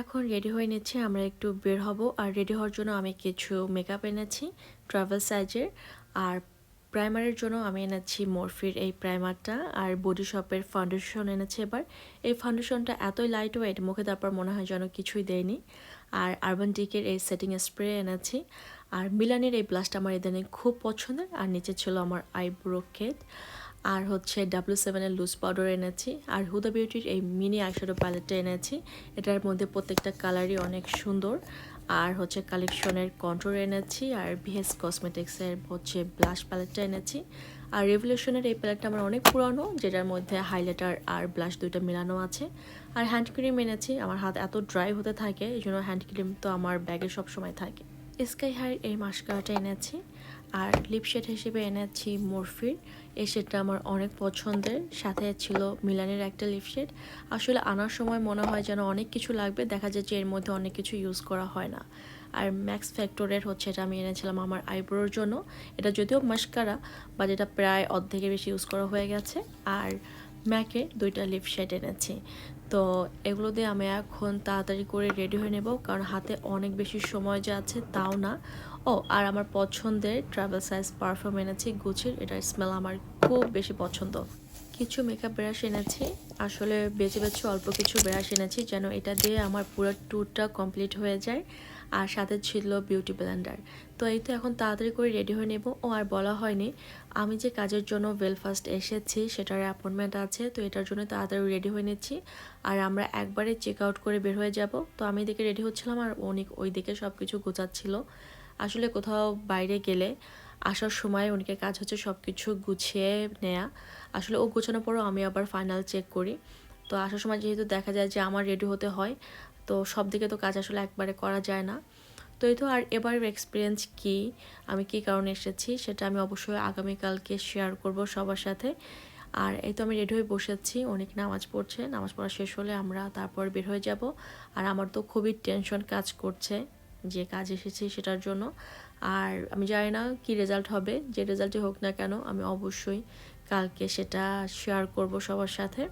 এখন রেডি হয়ে নিচ্ছি, আমরা একটু বের হব। আর রেডি হওয়ার জন্য আমি কিছু মেকআপ এনেছি ট্রাভেল সাইজের, আর প্রাইমারের জন্য আমি এনেছি মরফির এই প্রাইমারটা, আর বডি শপের ফাউন্ডেশন এনেছি। এবার এই ফাউন্ডেশনটা এতই লাইট ওয়েট, মুখে তারপর মনে হয় যেন কিছুই দেয়নি। আর আরবান ডিকের এই সেটিং স্প্রে এনেছি, আর মিলানের এই ব্লাশটা আমার ইদানিং খুব পছন্দের। আর নিচে ছিল আমার আইব্রো কেট, আর হচ্ছে W7-এর লুজ পাউডার এনেছি, আর হুদা বিউটির এই মিনি আইশ্যাডো প্যালেটটা এনেছি। এটার মধ্যে প্রত্যেকটা কালারই অনেক সুন্দর। আর হচ্ছে কালেকশনের কন্ট্রোল এনেছি, আর ভিএস কসমেটিক্সের হচ্ছে ব্লাশ প্যালেটটা এনেছি। আর রেভলিউশনের এই প্যালেটটা আমার অনেক পুরানো, যেটার মধ্যে হাইলাইটার আর ব্লাশ দুইটা মেলানো আছে। আর হ্যান্ড ক্রিম এনেছি, আমার হাত এত ড্রাই হতে থাকে, এই জন্য হ্যান্ড ক্রিম তো আমার ব্যাগে সবসময় থাকে। স্কাই হাই এই মাস্কারাটা এনেছি, আর লিপশেড হিসেবে এনেছি মরফির এই শেডটা আমার অনেক পছন্দের। সাথে ছিল মিলানের একটা লিপশেড। আসলে আনার সময় মনে হয় যেন অনেক কিছু লাগবে, দেখা যায় যে এর মধ্যে অনেক কিছু ইউজ করা হয় না। আর ম্যাক্স ফ্যাক্টরের হচ্ছে এটা আমি এনেছিলাম আমার আইব্রোর জন্য। এটা যদিও মাস্কারা, বাট এটা প্রায় অর্ধেকের বেশি ইউজ করা হয়ে গেছে। আর ম্যাকের দুইটা লিপশেড এনেছি। তো এগুলো দিয়ে আমি এখন তাড়াতাড়ি করে রেডি হয়ে নেব, কারণ হাতে অনেক বেশি সময় যে আছে তাও না। ও, আর আমার পছন্দের ট্রাভেল সাইজ পারফিউম এনেছি গুচির, এটার স্মেল আমার খুব বেশি পছন্দ। কিছু মেকআপ ব্রাশ এনেছি, আসলে বেছে বেছে অল্প কিছু ব্রাশ এনেছি যেন এটা দিয়ে আমার পুরো ট্যুরটা কমপ্লিট হয়ে যায়। আর সাথে ছিল বিউটি ব্লেন্ডার। তো এই তো এখন তাড়াতাড়ি করে রেডি হয়ে নেব। ও আর বলা হয়নি, আমি যে কাজের জন্য বেলফাস্ট এসেছি সেটার অ্যাপয়েন্টমেন্ট আছে, তো এটার জন্য তাড়াতাড়ি রেডি হয়ে নিচ্ছি। আর আমরা একবারে চেক আউট করে বের হয়ে যাব। তো আমি এদিকে রেডি হচ্ছিলাম, আর অনেক ওই দিকে সব কিছু গোছাচ্ছিল। আসলে কোথাও বাইরে গেলে আসার সময় অনেকের কাজ হচ্ছে সব কিছু গুছিয়ে নেয়া। আসলে ও গোছানোর পরও আমি আবার ফাইনাল চেক করি। তো আসার সময় যেহেতু দেখা যায় যে আমার রেডি হতে হয়, তো সব দিকে তো কাজ আসলে একবারে করা যায় না। তো এই তো। আর এবারের এক্সপিরিয়েন্স কি, আমি কী কারণে এসেছি সেটা আমি অবশ্যই আগামীকালকে শেয়ার করব সবার সাথে। আর এই তো আমি রেডি হয়ে বসেছি, অনেক নামাজ পড়ছে, নামাজ পড়া শেষ হলে আমরা তারপর বের হয়ে যাব। আর আমার তো খুবই টেনশন কাজ করছে যে কাজ এসেছি সেটার জন্য। আর আমি জানি না কি রেজাল্ট হবে, যে রেজাল্টই হোক না কেন আমি অবশ্যই কালকে সেটা শেয়ার করব সবার সাথে।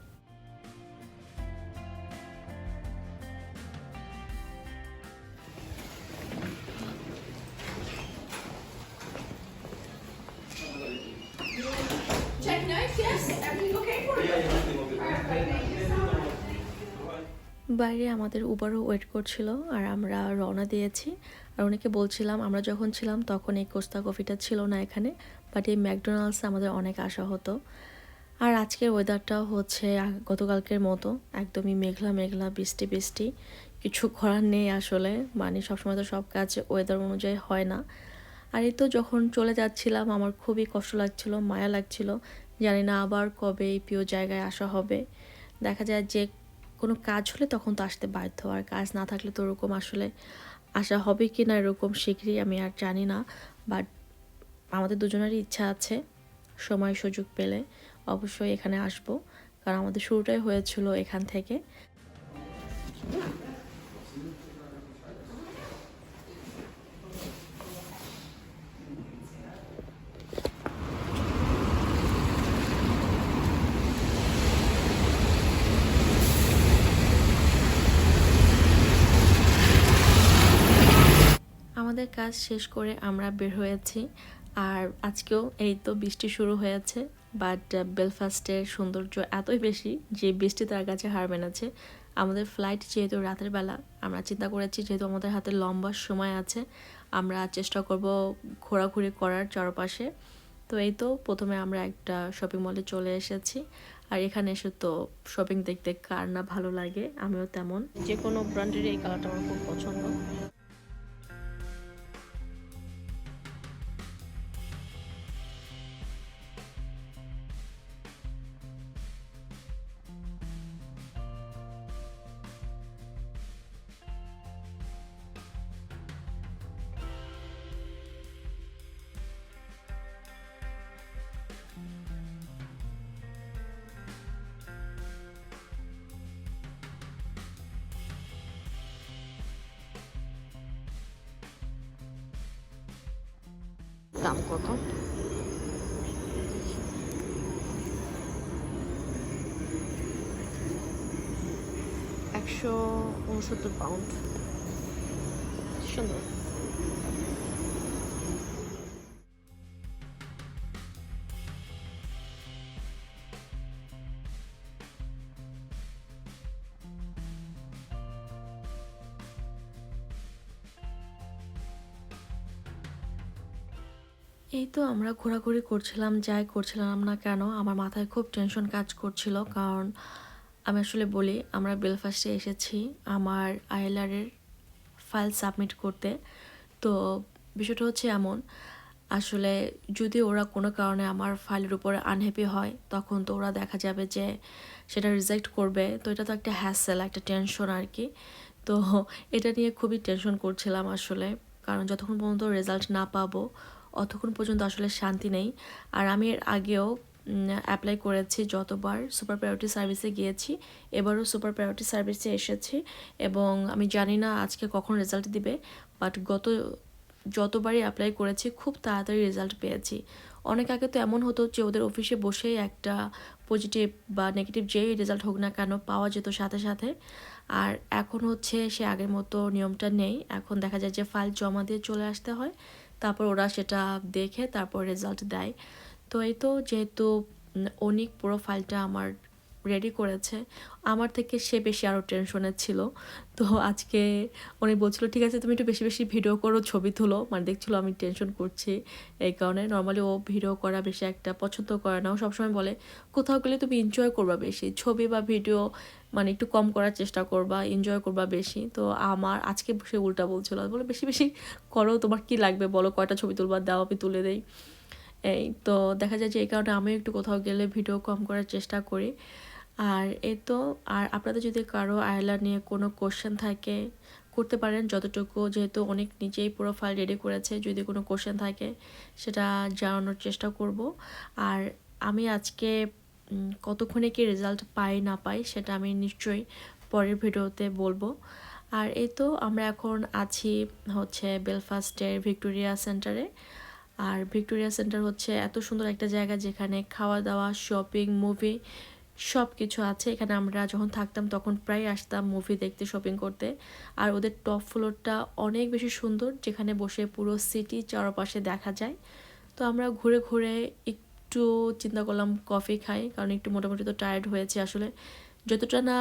Check notes, yes? Everything okay for you? Perfect, thank you so much. বাইরে আমাদের উবারও ওয়েট করছিল, আর আমরা রওনা দিয়েছি। আর অনেকে বলছিলাম আমরা যখন ছিলাম তখন এই কোস্তা কফিটা ছিল না এখানে, বাট এই ম্যাকডোনাল্ডসে আমাদের অনেক আশা হতো। আর আজকের ওয়েদারটাও হচ্ছে গতকালকের মতো, একদমই মেঘলা মেঘলা, বৃষ্টি বৃষ্টি, কিছু করার নেই আসলে। মানে সবসময় তো সব কাজ ওয়েদার অনুযায়ী হয় না। আর এই তো যখন চলে যাচ্ছিলাম আমার খুবই কষ্ট লাগছিল, মায়া লাগছিল, জানি না আবার কবে এই প্রিয় জায়গায় আসা হবে। দেখা যায় যে কোনো কাজ হলে তখন তো আসতে বাধ্য, আর কাজ না থাকলে তো ওরকম আসলে আসা হবে কি না এরকম শীঘ্রই আমি আর জানি না। বাট আমাদের দুজনেরই ইচ্ছা আছে সময় সুযোগ পেলে অবশ্যই এখানে আসব, কারণ আমাদের শুরুটাই হয়েছিল এখান থেকে। আমাদের কাজ শেষ করে আমরা বের হয়েছি। আর আজকেও এই তো বৃষ্টি শুরু হয়েছে, বাট বেলফাস্টের সৌন্দর্য এতই বেশি যে বৃষ্টি তার কাছে হার মেনেছে। আমাদের ফ্লাইট যেহেতু রাতের বেলা, আমরা চিন্তা করেছি যেহেতু আমাদের হাতে লম্বা সময় আছে, আমরা চেষ্টা করব ঘোরাঘুরি করার চারপাশে। তো এই তো প্রথমে আমরা একটা শপিং মলে চলে এসেছি। আর এখানে এসে তো শপিং দেখতে কার না ভালো লাগে, আমিও তেমন। যে কোনো ব্র্যান্ডের এই কালারটা আমার খুব পছন্দ। দাম কত? 169 পাউন্ড। সুন্দর। এই তো আমরা ঘোরাঘুরি করছিলাম, যাই করছিলাম না কেন আমার মাথায় খুব টেনশন কাজ করছিল, কারণ আমি আসলে বলি আমরা বেলফাস্টে এসেছি আমার আইএলআরের ফাইল সাবমিট করতে। তো বিষয়টা হচ্ছে এমন, আসলে যদি ওরা কোনো কারণে আমার ফাইলের উপরে আনহ্যাপি হয় তখন তো ওরা দেখা যাবে যে সেটা রিজেক্ট করবে। তো এটা তো একটা হ্যাসেল, একটা টেনশন আর কি। তো এটা নিয়ে খুবই টেনশন করছিলাম আসলে, কারণ যতক্ষণ পর্যন্ত রেজাল্ট না পাবো অতক্ষণ পর্যন্ত আসলে শান্তি নেই। আর আমি এর আগেও অ্যাপ্লাই করেছি, যতবার সুপার প্রায়োরিটি সার্ভিসে গিয়েছি, এবারও সুপার প্রায়োরিটি সার্ভিসে এসেছি, এবং আমি জানি না আজকে কখন রেজাল্ট দিবে, বাট যতবারই অ্যাপ্লাই করেছি খুব তাড়াতাড়ি রেজাল্ট পেয়েছি। অনেক আগে তো এমন হতো যে ওদের অফিসে বসেই একটা পজিটিভ বা নেগেটিভ যেই রেজাল্ট হোক না কেন পাওয়া যেত সাথে সাথে। আর এখন হচ্ছে সে আগের মতো নিয়মটা নেই, এখন দেখা যায় যে ফাইল জমা দিয়ে চলে আসতে হয়, তারপর ওরা সেটা দেখে তারপর রেজাল্ট দেয়। তো এই তো যেহেতু অনেক পুরো ফাইলটা আমার রেডি করেছে, আমার থেকে সে বেশি আরও টেনশনের ছিল। তো আজকে উনি বলছিল ঠিক আছে তুমি একটু বেশি বেশি ভিডিও করো, ছবি তুলো, মানে দেখছিলো আমি টেনশন করছি। এই কারণে নর্মালি ও ভিডিও করা বেশি একটা পছন্দ করে না, ও সবসময় বলে কোথাও গেলে তুমি এনজয় করবা বেশি, ছবি বা ভিডিও মানে একটু কম করার চেষ্টা করবা, এনজয় করবা বেশি। তো আমার আজকে সে উল্টা বলছিল, বলে বেশি বেশি করো, তোমার কি লাগবে বলো, কয়টা ছবি তুলবা দাও আমি তুলে দেই। এই তো দেখা যায় যে এই কারণে আমিও একটু কোথাও গেলে ভিডিও কম করার চেষ্টা করি। আর এই তো, আর আপনাদের যদি কারো আইলার নিয়ে কোনো কোশ্চেন থাকে করতে পারেন যতটুকু, যেহেতু অনেক নিজেই পুরো ফাইল রেডি করেছে, যদি কোনো কোশ্চেন থাকে সেটা জানানোর চেষ্টা করব। আর আমি আজকে কতক্ষণে কি রেজাল্ট পাই না পাই সেটা আমি নিশ্চয়ই পরের ভিডিওতে বলবো। আর এই তো আমরা এখন আছি হচ্ছে বেলফাস্টের ভিক্টোরিয়া সেন্টারে। আর ভিক্টোরিয়া সেন্টার হচ্ছে এত সুন্দর একটা জায়গা যেখানে খাওয়া দাওয়া, শপিং, মুভি সব কিছু আছে। এখানে আমরা যখন থাকতাম তখন প্রায় আসতাম মুভি দেখতে, শপিং করতে। আর ওদের টপ ফ্লোরটা অনেক বেশি সুন্দর, যেখানে বসে পুরো সিটি চারপাশে দেখা যায়। তো আমরা ঘুরে ঘুরে একটু চিন্তা করলাম কফি খাই, কারণ একটু মোটামুটি তো টায়ার্ড হয়েছে আসলে। যতটা না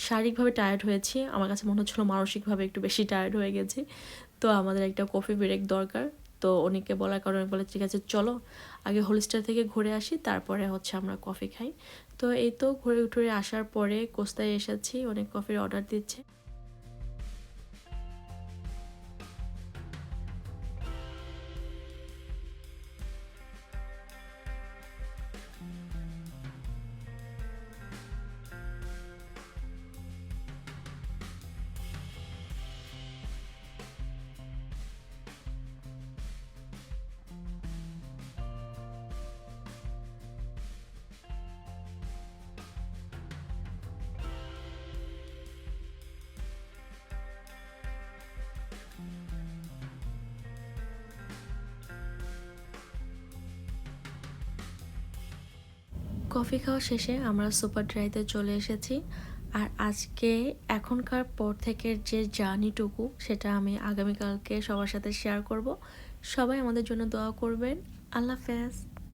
শারীরিকভাবে টায়ার্ড হয়েছি, আমার কাছে মনে হচ্ছিলো মানসিকভাবে একটু বেশি টায়ার্ড হয়ে গেছি। তো আমাদের একটা কফি ব্রেক দরকার। তো অনেকে বলার কারণে বলে ঠিক আছে চলো আগে হোলস্টার থেকে ঘুরে আসি, তারপরে হচ্ছে আমরা কফি খাই। তো এই তো ঘুরে ঘুরে আসার পরে কোস্তায় এসেছি, অনেক কফির অর্ডার দিচ্ছে। কফি খাওয়া শেষে আমরা সুপার ড্রাইতে চলে এসেছি। আর আজকে এখনকার পর থেকে যে জার্নিটুকু সেটা আমি আগামীকালকে সবার সাথে শেয়ার করব। সবাই আমাদের জন্য দোয়া করবেন। আল্লাহ হাফেজ।